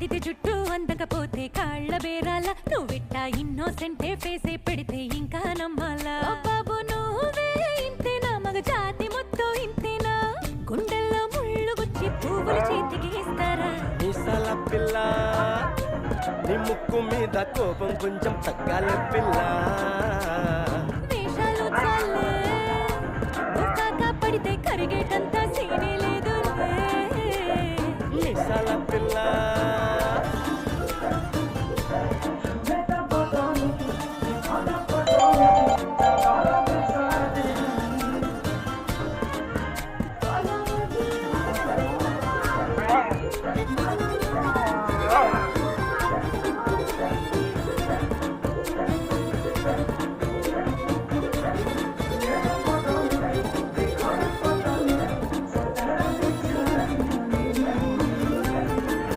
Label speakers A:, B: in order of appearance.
A: కట్టితే జుట్టు అందకపోతే కాళ్ళ బేరాల నువ్విట్టా ఇన్నోసెంటే ఫేసే పెడితే ఇంకా నమ్మాలా బాబు నువ్వే ఇంతేనా మగ జాతి మొత్తం ఇంతేనా గుండెల్లో ముళ్ళు గుచ్చి పువ్వులు చేతికి ఇస్తారా
B: మీసాల పిల్ల నీ ముక్కు మీద కోపం కొంచెం తగ్గాలి పిల్ల
A: వేషాలు చాలే పడితే కరిగేటంత సీనేలే